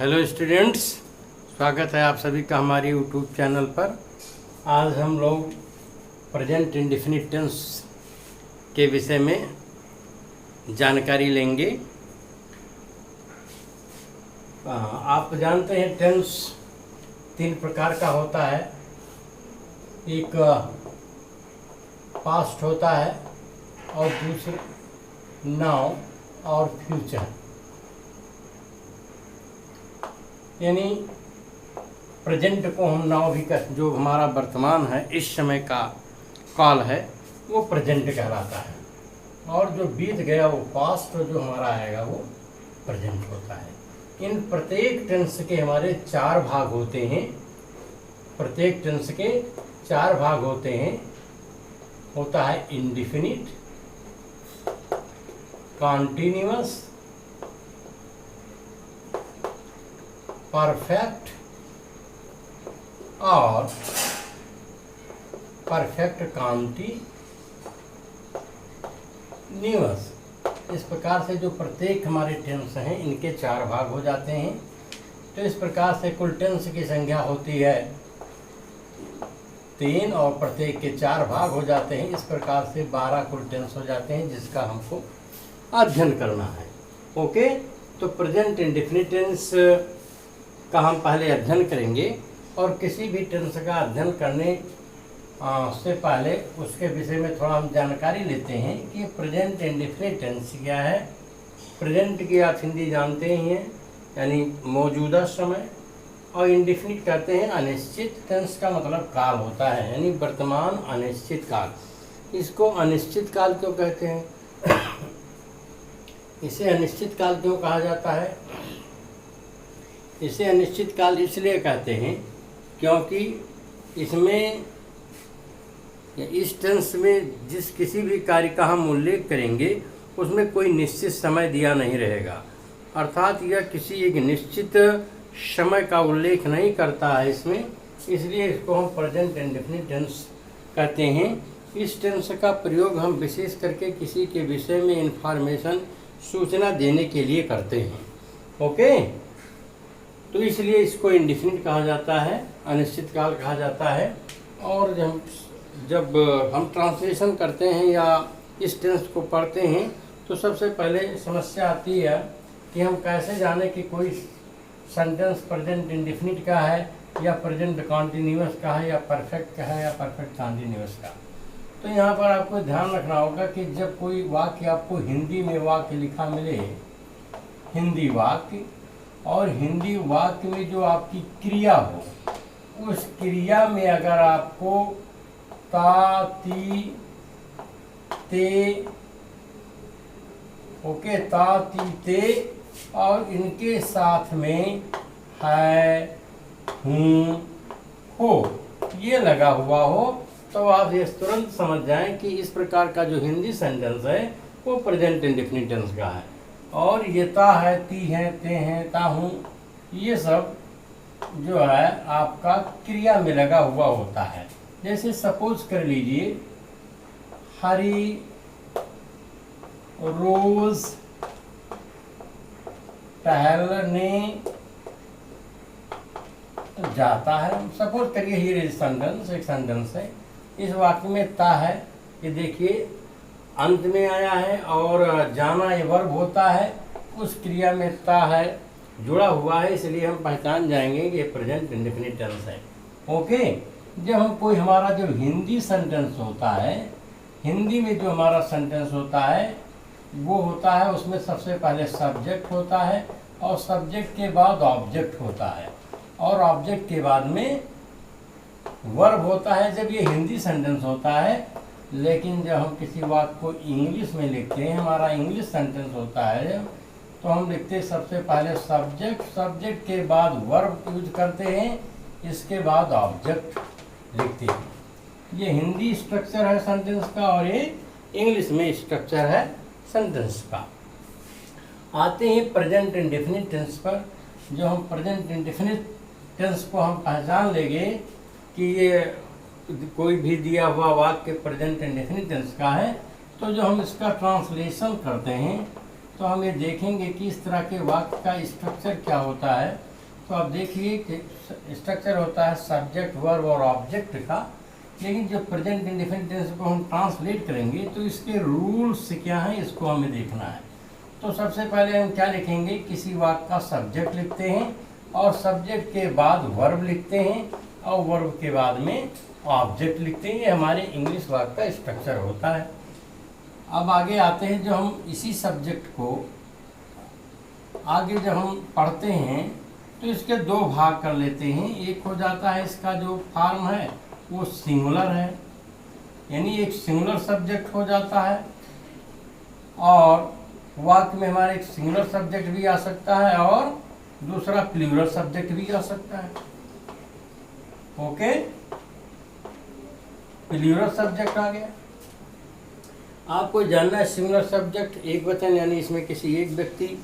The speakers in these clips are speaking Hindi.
हेलो स्टूडेंट्स, स्वागत है आप सभी का हमारे यूट्यूब चैनल पर। आज हम लोग प्रेजेंट इंडेफिनिट टेंस के विषय में जानकारी लेंगे। आप जानते हैं टेंस तीन प्रकार का होता है। एक पास्ट होता है और दूसरा नाउ और फ्यूचर, यानी प्रेजेंट को हम नाउ भी कर, जो हमारा वर्तमान है, इस समय का काल है, वो प्रेजेंट कहलाता है। और जो बीत गया वो पास्ट, और जो हमारा आएगा वो प्रेजेंट होता है। इन प्रत्येक टेंस के हमारे चार भाग होते हैं। प्रत्येक टेंस के चार भाग होते हैं। होता है इंडेफिनिट, कॉन्टिन्यूअस, परफेक्ट और परफेक्ट कॉन्टिन्यूअस। इस प्रकार से जो प्रत्येक हमारे टेंस हैं इनके चार भाग हो जाते हैं। तो इस प्रकार से कुल टेंस की संख्या होती है 3 और प्रत्येक के चार भाग हो जाते हैं। इस प्रकार से 12 कुल टेंस हो जाते हैं जिसका हमको अध्ययन करना है। ओके, तो प्रेजेंट इंडेफिनिट टेंस का हम पहले अध्ययन करेंगे। और किसी भी टेंस का अध्ययन करने से पहले उसके विषय में थोड़ा हम जानकारी लेते हैं कि प्रेजेंट इंडेफिनिट टेंस क्या है। प्रेजेंट की आप हिंदी जानते ही हैं, यानी मौजूदा समय, और इंडेफिनिट कहते हैं अनिश्चित। टेंस का मतलब काल होता है, यानी वर्तमान अनिश्चित काल। इसको अनिश्चित काल क्यों कहते हैं? इसे अनिश्चित काल क्यों कहा जाता है? इसे अनिश्चित काल इसलिए कहते हैं क्योंकि इसमें, इस टेंस में जिस किसी भी कार्य का हम उल्लेख करेंगे उसमें कोई निश्चित समय दिया नहीं रहेगा। अर्थात यह किसी एक निश्चित समय का उल्लेख नहीं करता है इसमें, इसलिए इसको हम प्रेजेंट इंडेफिनिट टेंस कहते हैं। इस टेंस का प्रयोग हम विशेष करके किसी के विषय में इंफॉर्मेशन, सूचना देने के लिए करते हैं। ओके, तो इसलिए इसको इंडेफिनिट कहा जाता है, अनिश्चित काल कहा जाता है। और जब हम ट्रांसलेशन करते हैं या इस टेंस को पढ़ते हैं तो सबसे पहले समस्या आती है कि हम कैसे जाने कि कोई सेंटेंस प्रेजेंट इंडेफिनिट का है या प्रेजेंट कॉन्टिन्यूअस का है या परफेक्ट का है या परफेक्ट कॉन्टिन्यूअस का। तो यहाँ पर आपको ध्यान रखना होगा कि जब कोई वाक्य आपको हिंदी में वाक्य लिखा मिले, हिंदी वाक्य, और हिंदी वाक्य में जो आपकी क्रिया हो, उस क्रिया में अगर आपको ता, ती, ते, ओके, ता, ती, ते और इनके साथ में है, हूँ, हो, ये लगा हुआ हो, तो आप ये तुरंत समझ जाएं कि इस प्रकार का जो हिंदी सेंटेंस है वो प्रेजेंट इंडेफिनिट टेंस का है। और ये ता है, ती है, ते हैं, ता हूँ, ये सब जो है आपका क्रिया में लगा हुआ होता है। जैसे सपोज कर लीजिए, हरी रोज टहलने जाता है। सपोज करिए ये सेंटेंस एक सेंटेंस है। इस वाक्य में ता है, ये देखिए अंत में आया है, और जाना ये वर्ब होता है। उस क्रिया में ता है जुड़ा हुआ है, इसलिए हम पहचान जाएंगे कि ये प्रेजेंट इंडेफिनिट टेंस है। ओके, जब हम कोई हमारा जो हिंदी सेंटेंस होता है, हिंदी में जो हमारा सेंटेंस होता है वो होता है, उसमें सबसे पहले सब्जेक्ट होता है और सब्जेक्ट के बाद ऑब्जेक्ट होता है और ऑब्जेक्ट के बाद में वर्ब होता है, जब ये हिंदी सेंटेंस होता है। लेकिन जब हम किसी वाक्य को इंग्लिश में लिखते हैं, हमारा इंग्लिश सेंटेंस होता है, तो हम लिखते हैं सबसे पहले सब्जेक्ट, सब्जेक्ट के बाद वर्ब यूज करते हैं, इसके बाद ऑब्जेक्ट लिखते हैं। ये हिंदी स्ट्रक्चर है सेंटेंस का और ये इंग्लिश में स्ट्रक्चर है सेंटेंस का। आते हैं प्रेजेंट इंडेफिनिट टेंस पर। जो हम प्रेजेंट इंडेफिनिट टेंस को हम पहचान लेंगे कि ये कोई भी दिया हुआ वाक्य प्रेजेंट इंडेफिनिट टेंस का है, तो जो हम इसका ट्रांसलेशन करते हैं तो हम ये देखेंगे कि इस तरह के वाक्य का स्ट्रक्चर क्या होता है। तो अब देखिए कि स्ट्रक्चर होता है सब्जेक्ट वर्ब और ऑब्जेक्ट का, लेकिन जो प्रेजेंट इंडेफिनिट टेंस को हम ट्रांसलेट करेंगे तो इसके रूल्स क्या हैं इसको हमें देखना है। तो सबसे पहले हम क्या लिखेंगे, किसी वाक्य का सब्जेक्ट लिखते हैं और सब्जेक्ट के बाद वर्ब लिखते हैं और वर्ब के बाद में ऑब्जेक्ट लिखते हैं। ये हमारे इंग्लिश वाक्य का स्ट्रक्चर होता है। अब आगे आते हैं, जो हम इसी सब्जेक्ट को आगे जब हम पढ़ते हैं तो इसके दो भाग कर लेते हैं। एक हो जाता है इसका जो फॉर्म है वो सिंगुलर है, यानी एक सिंगुलर सब्जेक्ट हो जाता है, और वाक्य में हमारे एक सिंगुलर सब्जेक्ट भी आ सकता है और दूसरा प्लूरल सब्जेक्ट भी आ सकता है। ओके, प्लूरल सब्जेक्ट आ गया। आपको जानना है सिंगुलर सब्जेक्ट एक वचन, यानी इसमें किसी एक व्यक्ति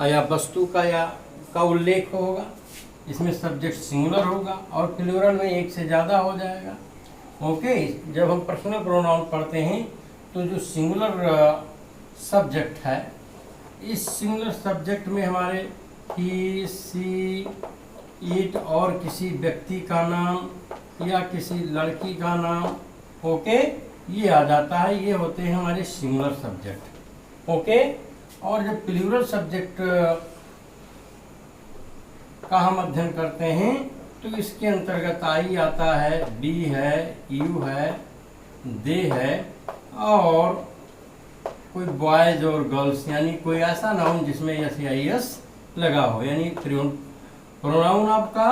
या वस्तु का उल्लेख होगा, इसमें सब्जेक्ट सिंगुलर होगा, और प्लूरल में एक से ज़्यादा हो जाएगा। ओके, जब हम पर्सनल प्रोनाउन पढ़ते हैं तो जो सिंगुलर सब्जेक्ट है, इस सिंगुलर सब्जेक्ट में हमारे ही, सी, इट और किसी व्यक्ति का नाम या किसी लड़की का नाम, ओके, ये आ जाता है। ये होते हैं हमारे सिंगुलर सब्जेक्ट। ओके, और जब प्लूरल सब्जेक्ट का हम अध्ययन करते हैं तो इसके अंतर्गत आई आता है, बी है, यू है, दे है, और कोई बॉयज और गर्ल्स, यानी कोई ऐसा नाउन जिसमें एस या एस लगा हो, यानी प्रोनाउन आपका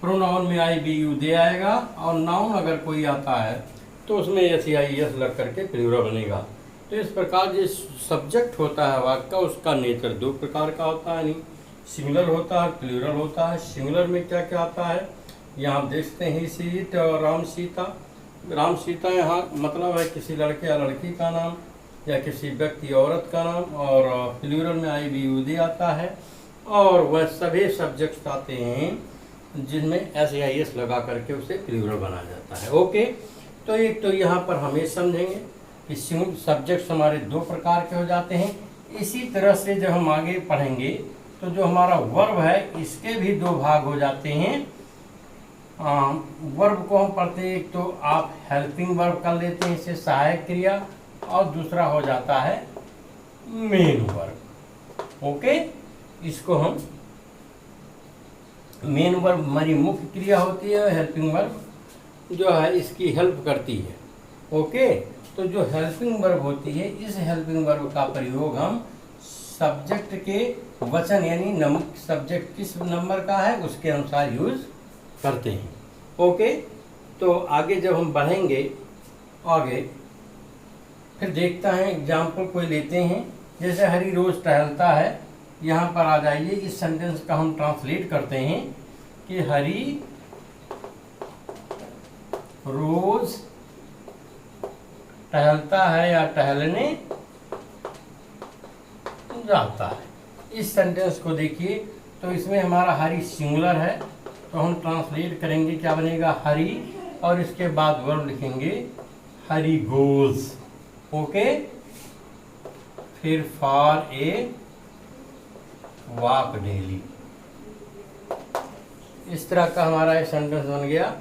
प्रोनाउन में आई बी यू दे आएगा, और नाउन अगर कोई आता है तो उसमें एस या एस लग करके प्लूरल बनेगा। तो इस प्रकार जो सब्जेक्ट होता है वाक्य का, उसका नेचर दो प्रकार का होता है, यानी सिंगुलर होता है, प्लूरल होता है। सिंगुलर में क्या क्या आता है, यहाँ देखते हैं, सीट और राम सीता। राम सीता यहाँ मतलब है किसी लड़के या लड़की का नाम या किसी व्यक्ति औरत का नाम, और प्लूरल में आई बी यू दे आता है, और वह सभी सब्जेक्ट्स आते हैं जिनमें एस या एस लगा करके उसे प्लूरल बना जाता है। ओके, तो एक तो यहाँ पर हमें समझेंगे कि सब्जेक्ट्स हमारे दो प्रकार के हो जाते हैं। इसी तरह से जब हम आगे पढ़ेंगे तो जो हमारा वर्ब है इसके भी दो भाग हो जाते हैं। वर्ब को हम पढ़ते हैं, एक तो आप हेल्पिंग वर्ब कर लेते हैं, इससे सहायक क्रिया, और दूसरा हो जाता है मेन वर्ब। ओके, इसको हम मेन वर्ब हमारी मुख्य क्रिया होती है, हेल्पिंग वर्ब जो है इसकी हेल्प करती है। ओके, तो जो हेल्पिंग वर्ब होती है, इस हेल्पिंग वर्ब का प्रयोग हम सब्जेक्ट के वचन, यानी सब्जेक्ट किस नंबर का है उसके अनुसार यूज करते हैं। ओके, तो आगे जब हम बढ़ेंगे आगे फिर देखता है, एग्जाम्पल कोई लेते हैं, जैसे हरी रोज टहलता है। यहाँ पर आ जाइए, इस सेंटेंस का हम ट्रांसलेट करते हैं कि हरी रोज टहलता है या टहलने जाता है। इस सेंटेंस को देखिए, तो इसमें हमारा हरी सिंगुलर है, तो हम ट्रांसलेट करेंगे, क्या बनेगा, हरी, और इसके बाद वर्ब लिखेंगे हरी गोज। ओके, फिर फॉर ए वॉक डेली। इस तरह का हमारा एक सेंटेंस बन गया,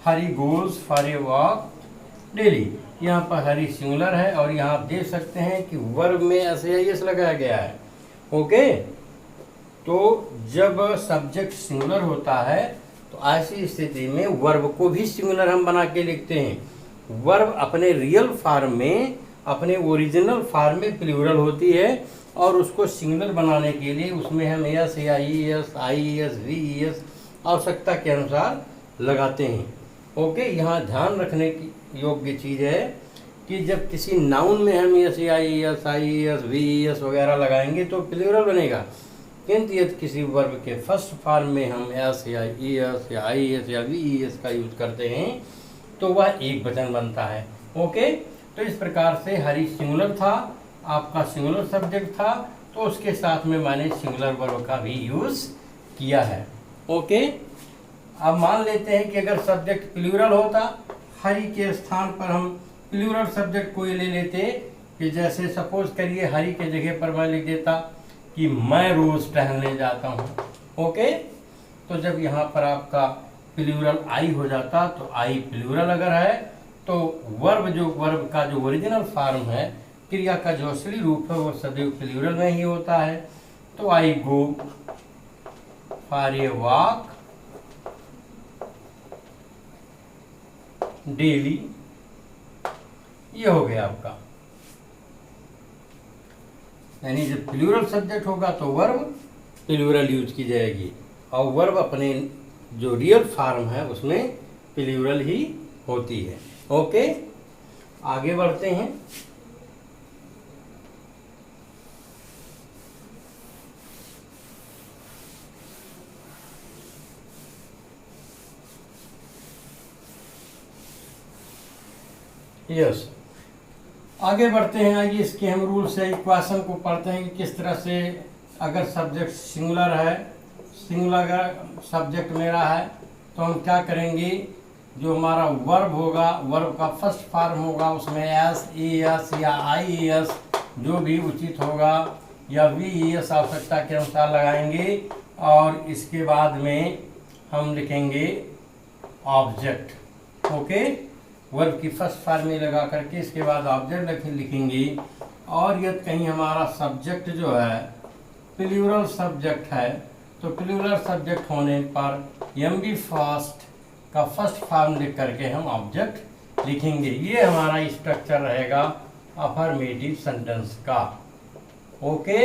Hari goes for a walk daily. यहाँ पर हरी सिंगुलर है, और यहाँ आप देख सकते हैं कि वर्ब में एस लगाया गया है। ओके, तो जब सब्जेक्ट सिंगुलर होता है तो ऐसी स्थिति में वर्ब को भी सिंगुलर हम बना के लिखते हैं। वर्ब अपने रियल फॉर्म में, अपने ओरिजिनल फॉर्म में प्लूरल होती है, और उसको सिंगुलर बनाने के लिए उसमें हम एस या E S, I S, V S आवश्यकता के अनुसार लगाते हैं। ओके, यहाँ ध्यान रखने की योग्य चीज़ है कि जब किसी नाउन में हम एस या E S, I S, V S वगैरह लगाएंगे तो प्लूरल बनेगा, किंतु यदि किसी वर्ब के फर्स्ट फॉर्म में हम एस या ई एस या आई एस या वी एस का यूज करते हैं तो वह एक वचन बनता है। ओके, तो इस प्रकार से हरी सिंगुलर था, आपका सिंगुलर सब्जेक्ट था, तो उसके साथ में मैंने सिंगुलर वर्ब का भी यूज किया है। ओके, अब मान लेते हैं कि अगर सब्जेक्ट प्लूरल होता, हरी के स्थान पर हम प्लूरल सब्जेक्ट कोई ले लेते, कि जैसे सपोज करिए हरी के जगह पर मैं लिख देता कि मैं रोज टहलने जाता हूँ। ओके, तो जब यहाँ पर आपका प्लूरल आई हो जाता, तो आई प्लूरल अगर है तो वर्ब का जो ओरिजिनल फॉर्म है, क्रिया का जो असली रूप है, वो सदैव प्लूरल में ही होता है। तो I go for a walk daily, ये हो गया आपका। यानी जब प्लूरल सब्जेक्ट होगा तो वर्ब प्लूरल यूज की जाएगी, और वर्ब अपने जो रियल फॉर्म है उसमें प्लूरल ही होती है। ओके, आगे बढ़ते हैं। यस, आगे बढ़ते हैं। आइए इसके हम रूल से इक्वेशन को पढ़ते हैं कि किस तरह से अगर सब्जेक्ट सिंगुलर है, सिंगुलर सब्जेक्ट मेरा है, तो हम क्या करेंगे, जो हमारा वर्ब होगा, वर्ब का फर्स्ट फॉर्म होगा, उसमें एस, ई एस या आई एस जो भी उचित होगा, या वी एस आवश्यकता के अनुसार लगाएंगे, और इसके बाद में हम लिखेंगे ऑब्जेक्ट। ओके, वर्ब की फर्स्ट फॉर्म में लगा करके इसके बाद ऑब्जेक्ट लिखेंगे। और यदि कहीं हमारा सब्जेक्ट जो है प्लूरल सब्जेक्ट है, तो प्लूरल सब्जेक्ट होने पर एम बी फर्स्ट का फर्स्ट फॉर्म लिख करके हम ऑब्जेक्ट लिखेंगे। ये हमारा स्ट्रक्चर रहेगा अफर्मेटिव सेंटेंस का। ओके,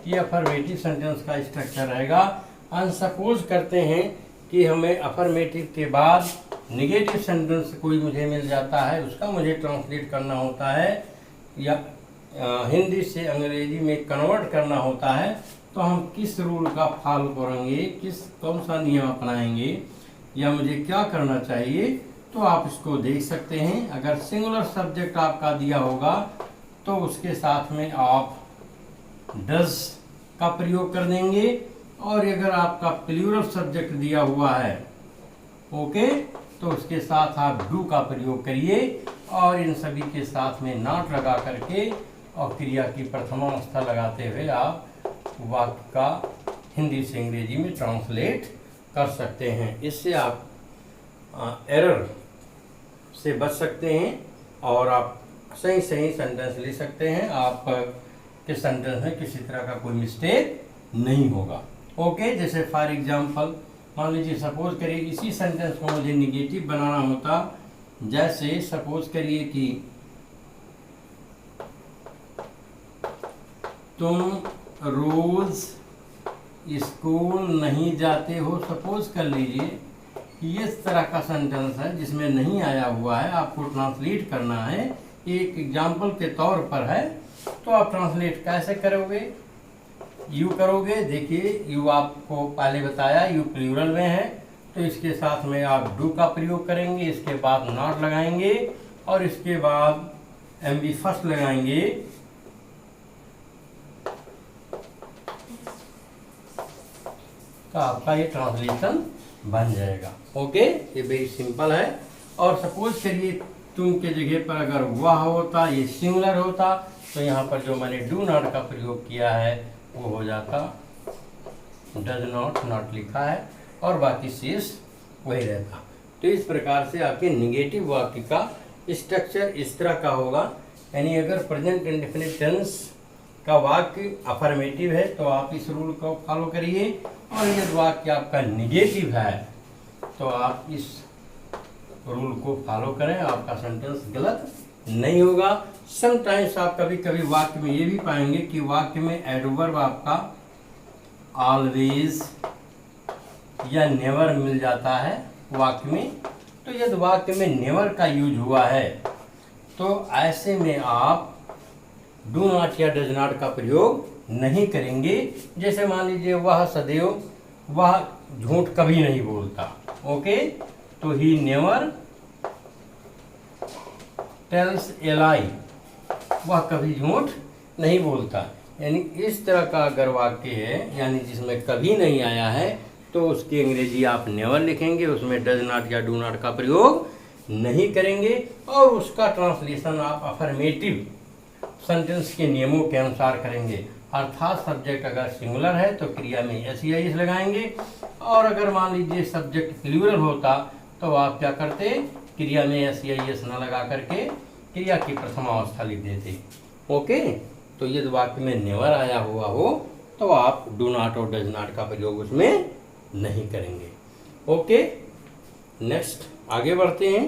ये अफर्मेटिव सेंटेंस का स्ट्रक्चर रहेगा। अनसपोज करते हैं कि हमें अफर्मेटिव के बाद निगेटिव सेंटेंस कोई मुझे मिल जाता है, उसका मुझे ट्रांसलेट करना होता है या हिंदी से अंग्रेजी में कन्वर्ट करना होता है, तो हम किस रूल का फॉलो करेंगे, कौन सा नियम अपनाएंगे, या मुझे क्या करना चाहिए, तो आप इसको देख सकते हैं। अगर सिंगुलर सब्जेक्ट आपका दिया होगा तो उसके साथ में आप डज का प्रयोग कर देंगे, और अगर आपका प्लूरल सब्जेक्ट दिया हुआ है, ओके, तो उसके साथ आप डू का प्रयोग करिए, और इन सभी के साथ में नॉट लगा करके और क्रिया की प्रथमावस्था लगाते हुए आप वाक्य का हिंदी से अंग्रेजी में ट्रांसलेट कर सकते हैं। इससे आप एरर से बच सकते हैं और आप सही सेंटेंस ले सकते हैं। आप के सेंटेंस में किसी तरह का कोई मिस्टेक नहीं होगा। ओके, जैसे फॉर एग्जांपल मान लीजिए, सपोज करिए इसी सेंटेंस को मुझे निगेटिव बनाना होता, जैसे सपोज करिए कि तुम रोज स्कूल नहीं जाते हो। सपोज कर लीजिए कि इस तरह का सेंटेंस है जिसमें नहीं आया हुआ है, आपको ट्रांसलेट करना है, एक एग्जाम्पल के तौर पर है, तो आप ट्रांसलेट कैसे करोगे, यू करोगे। देखिए, यू आपको पहले बताया यू प्लूरल में है, तो इसके साथ में आप डू का प्रयोग करेंगे, इसके बाद नॉट लगाएंगे, और इसके बाद एम बी फर्स्ट लगाएंगे, तो आपका ये ट्रांसलेशन बन जाएगा। ओके, ये वेरी सिंपल है। और सपोज करिए तुम के जगह पर अगर वह होता, ये सिंगुलर होता, तो यहाँ पर जो मैंने डू नॉट का प्रयोग किया है वो हो जाता डज नॉट लिखा है, और बाकी शेष वही रहता। तो इस प्रकार से आपके निगेटिव वाक्य का स्ट्रक्चर इस तरह का होगा। यानी अगर प्रेजेंट इंडेफिनिट टेंस का वाक्य अफर्मेटिव है तो आप इस रूल को फॉलो करिए, और यदि वाक्य आपका निगेटिव है तो आप इस रूल को फॉलो करें, आपका सेंटेंस गलत नहीं होगा। समटाइम्स आप कभी कभी वाक्य में ये भी पाएंगे कि वाक्य में एडवर्ब आपका ऑलवेज या नेवर मिल जाता है वाक्य में। तो यदि वाक्य में नेवर का यूज हुआ है तो ऐसे में आप डू नॉट या डज नॉट का प्रयोग नहीं करेंगे। जैसे मान लीजिए वह सदैव, वह झूठ कभी नहीं बोलता। ओके, तो ही नेवर टेल्स ए लाई, वह कभी झूठ नहीं बोलता। यानी इस तरह का अगर वाक्य है, यानी जिसमें कभी नहीं आया है, तो उसकी अंग्रेजी आप नेवर लिखेंगे, उसमें डज नॉट या डू नॉट का प्रयोग नहीं करेंगे, और उसका ट्रांसलेशन आप अफर्मेटिव सेंटेंस के नियमों के अनुसार करेंगे। अर्थात सब्जेक्ट अगर सिंगुलर है तो क्रिया में एस या इस लगाएंगे, और अगर मान लीजिए सब्जेक्ट प्लूरल होता तो आप क्या करते, क्रिया में एस या एस न लगा करके क्रिया की प्रथम अवस्था लिख देते। ओके, तो यदि वाक्य में नेवर आया हुआ हो तो आप डू नॉट और डज नॉट का प्रयोग उसमें नहीं करेंगे। ओके, नेक्स्ट आगे बढ़ते हैं।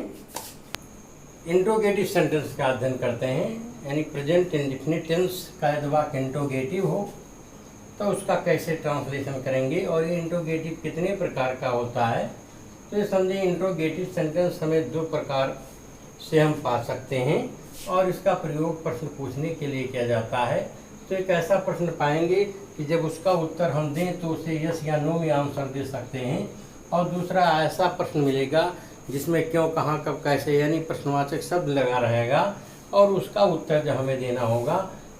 इंट्रोगेटिव सेंटेंस का अध्ययन करते हैं, यानी प्रेजेंट इंडेफिनिट टेंस का यदि वाक्य इंट्रोगेटिव हो तो उसका कैसे ट्रांसलेशन करेंगे और ये इंट्रोगेटिव कितने प्रकार का होता है। तो ये समझिए इंट्रोगेटिव सेंटेंस हमें दो प्रकार से हम पा सकते हैं और इसका प्रयोग प्रश्न पूछने के लिए किया जाता है। तो एक ऐसा प्रश्न पाएंगे कि जब उसका उत्तर हम दें तो उसे यस या नो में आंसर दे सकते हैं, और दूसरा ऐसा प्रश्न मिलेगा जिसमें क्यों, कहाँ, कब, कैसे यानी प्रश्नवाचक शब्द लगा रहेगा और उसका उत्तर जब हमें देना होगा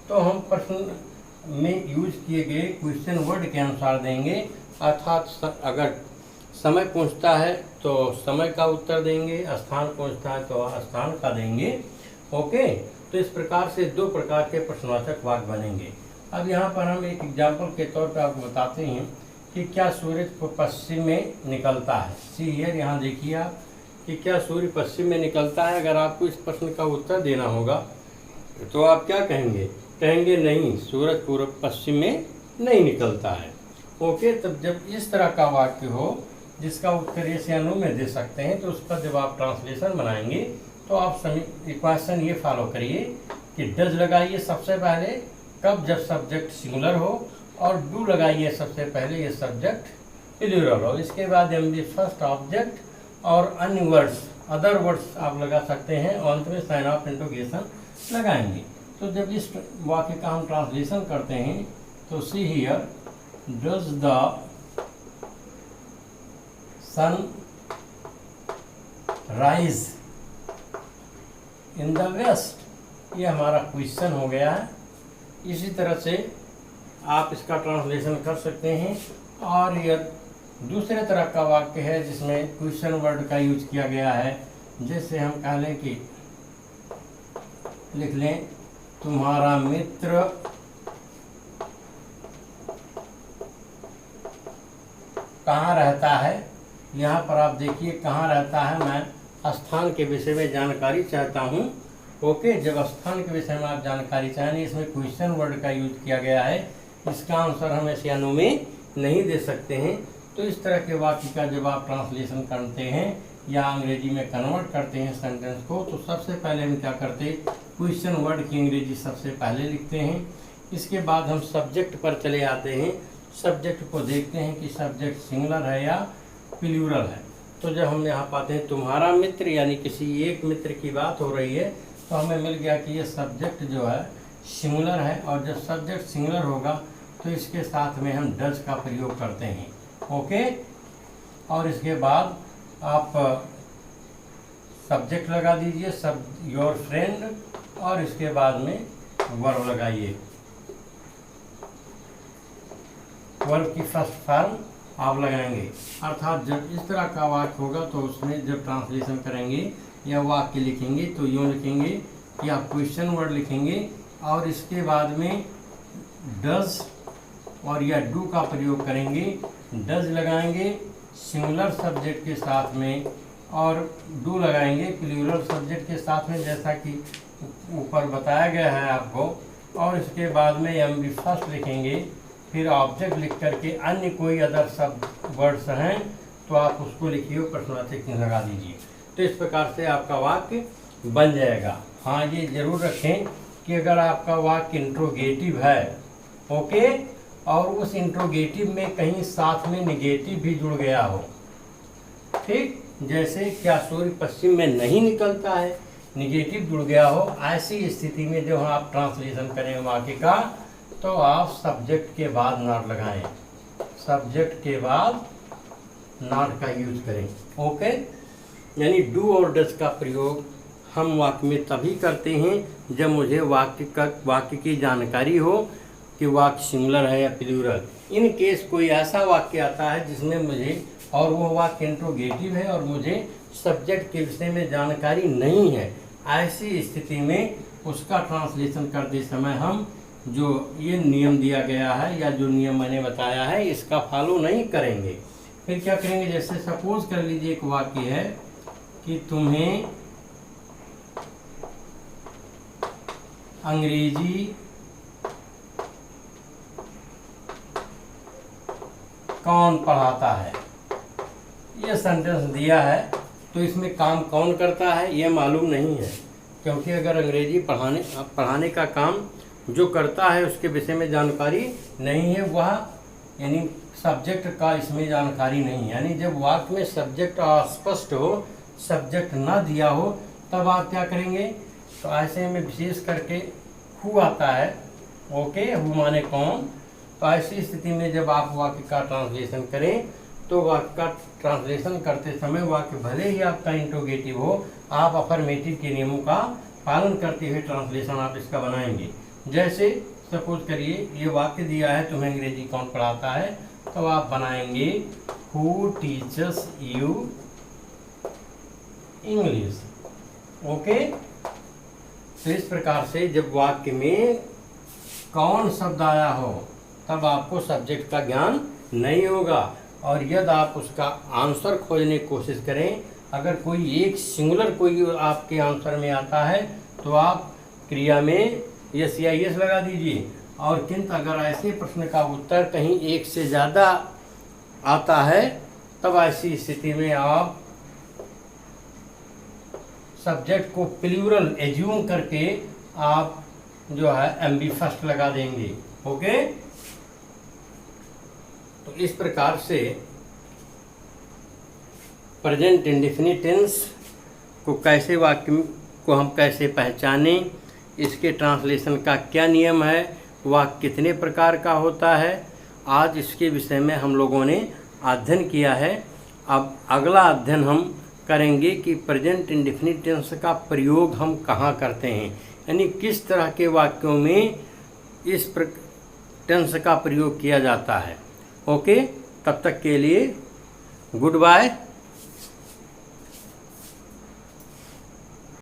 तो हम प्रश्न में यूज किए गए क्वेश्चन वर्ड के अनुसार देंगे। अर्थात अगर समय पूछता है तो समय का उत्तर देंगे, स्थान पूछता है तो स्थान का देंगे। ओके, तो इस प्रकार से दो प्रकार के प्रश्नवाचक वाक्य बनेंगे। अब यहाँ पर हम एक एग्जाम्पल के तौर पर आपको बताते हैं कि क्या सूरज पश्चिम में निकलता है। सी हियर, यहाँ देखिए आप कि क्या सूर्य पश्चिम में निकलता है। अगर आपको इस प्रश्न का उत्तर देना होगा तो आप क्या कहेंगे, कहेंगे नहीं, सूरज पूर्व पश्चिम में नहीं निकलता है। ओके, तब जब इस तरह का वाक्य हो जिसका उत्तर यस या नो में दे सकते हैं तो उस पर जब आप ट्रांसलेशन बनाएंगे तो आप इक्वेशन ये फॉलो करिए कि डज लगाइए सबसे पहले कब, जब सब्जेक्ट सिंगुलर हो, और डू लगाइए सबसे पहले ये सब्जेक्ट प्लूरल हो। इसके बाद एम बी फर्स्ट ऑब्जेक्ट और अन्य वर्ड्स, अदर वर्ड्स आप लगा सकते हैं और अंत में साइन ऑफ इंट्रोगेशन लगाएंगे। तो जब इस वाक्य का हम ट्रांसलेशन करते हैं तो see here, does the sun rise in the west, ये हमारा क्वेश्चन हो गया है। इसी तरह से आप इसका ट्रांसलेशन कर सकते हैं। और यह दूसरे तरह का वाक्य है जिसमें क्वेश्चन वर्ड का यूज किया गया है, जैसे हम कह लें कि लिख लें तुम्हारा मित्र कहाँ रहता है। यहाँ पर आप देखिए कहाँ रहता है, मैं स्थान के विषय में जानकारी चाहता हूँ। ओके, जब स्थान के विषय में आप जानकारी चाहें, इसमें क्वेश्चन वर्ड का यूज किया गया है, इसका आंसर हम यस या नो में नहीं दे सकते हैं। तो इस तरह के वाक्य का जब आप ट्रांसलेशन करते हैं या अंग्रेजी में कन्वर्ट करते हैं सेंटेंस को, तो सबसे पहले हम क्या करते हैं, क्वेश्चन वर्ड की अंग्रेजी सबसे पहले लिखते हैं। इसके बाद हम सब्जेक्ट पर चले आते हैं, सब्जेक्ट को देखते हैं कि सब्जेक्ट सिंगुलर है या प्लूरल है। तो जब हम यहाँ पाते हैं तुम्हारा मित्र, यानी किसी एक मित्र की बात हो रही है, तो हमें मिल गया कि ये सब्जेक्ट जो है सिंगुलर है, और जब सब्जेक्ट सिंगुलर होगा तो इसके साथ में हम डज का प्रयोग करते हैं। ओके, और इसके बाद आप सब्जेक्ट लगा दीजिए, सब योर फ्रेंड, और इसके बाद में वर्ब लगाइए, वर्ब की फर्स्ट फॉर्म आप लगाएंगे। अर्थात जब इस तरह का वाक्य होगा तो उसमें जब ट्रांसलेशन करेंगे या वाक्य लिखेंगे तो यूँ लिखेंगे कि आप क्वेश्चन वर्ड लिखेंगे और इसके बाद में डज और या डू का प्रयोग करेंगे। डज लगाएंगे सिंगुलर सब्जेक्ट के साथ में और डू लगाएंगे प्लूरल सब्जेक्ट के साथ में, जैसा कि ऊपर बताया गया है आपको। और इसके बाद में एम बी फर्स्ट लिखेंगे, फिर ऑब्जेक्ट लिख करके अन्य कोई अदर सब वर्ड्स हैं तो आप उसको लिखिए, प्रश्नवाचक चिन्ह लगा दीजिए। तो इस प्रकार से आपका वाक्य बन जाएगा। हाँ, ये जरूर रखें कि अगर आपका वाक्य इंट्रोगेटिव है, ओके, और उस इंट्रोगेटिव में कहीं साथ में निगेटिव भी जुड़ गया हो, ठीक, जैसे क्या सूर्य पश्चिम में नहीं निकलता है, निगेटिव जुड़ गया हो, ऐसी स्थिति में जो आप ट्रांसलेशन करें वाक्य का, तो आप सब्जेक्ट के बाद नॉट लगाएं, सब्जेक्ट के बाद नॉट का यूज करें। ओके, यानी डू और डज का प्रयोग हम वाक्य में तभी करते हैं जब मुझे वाक्य की जानकारी हो कि वाक्य सिंगुलर है या प्लूरल। इन केस कोई ऐसा वाक्य आता है जिसमें मुझे, और वो वाक्य इंट्रोगेटिव है और मुझे सब्जेक्ट के विषय में जानकारी नहीं है, ऐसी स्थिति में उसका ट्रांसलेशन करते समय हम जो ये नियम दिया गया है या जो नियम मैंने बताया है इसका फॉलो नहीं करेंगे। फिर क्या करेंगे, जैसे सपोज कर लीजिए एक वाक्य है कि तुम्हें अंग्रेजी कौन पढ़ाता है, ये सेंटेंस दिया है। तो इसमें काम कौन करता है ये मालूम नहीं है, क्योंकि अगर अंग्रेजी पढ़ाने का काम जो करता है उसके विषय में जानकारी नहीं है, वह यानी सब्जेक्ट का इसमें जानकारी नहीं है। यानी जब वाक्य में सब्जेक्ट अस्पष्ट हो, सब्जेक्ट ना दिया हो, तब आप क्या करेंगे, तो ऐसे में विशेष करके हु आता है। ओके, हु माने कौन। तो ऐसी स्थिति में जब आप वाक्य का ट्रांसलेशन करें, तो वाक्य का ट्रांसलेशन करते समय वाक्य भले ही आपका इंट्रोगेटिव हो, आप अफर्मेटिव के नियमों का पालन करते हुए ट्रांसलेशन आप इसका बनाएंगे। जैसे सपोज करिए ये वाक्य दिया है, तुम्हें अंग्रेजी कौन पढ़ाता है, तो आप बनाएंगे who teachers you English. Okay, तो इस प्रकार से जब वाक्य में कौन शब्द आया हो, तब आपको सब्जेक्ट का ज्ञान नहीं होगा। और यदि आप उसका आंसर खोजने की कोशिश करें, अगर कोई एक सिंगुलर कोई आपके आंसर में आता है, तो आप क्रिया में यस या यस लगा दीजिए। और किंतु अगर ऐसे प्रश्न का उत्तर कहीं एक से ज़्यादा आता है, तब ऐसी स्थिति में आप सब्जेक्ट को प्लूरल एज्यूम करके आप जो है एमबी फर्स्ट लगा देंगे। ओके, तो इस प्रकार से प्रेजेंट इंडेफिनिट टेंस को कैसे वाक्य को हम कैसे पहचानें, इसके ट्रांसलेशन का क्या नियम है, वाक्य कितने प्रकार का होता है, आज इसके विषय में हम लोगों ने अध्ययन किया है। अब अगला अध्ययन हम करेंगे कि प्रेजेंट इंडेफिनिट टेंस का प्रयोग हम कहाँ करते हैं, यानी किस तरह के वाक्यों में इस टेंस का प्रयोग किया जाता है। ओके, तब तक के लिए गुड बाय।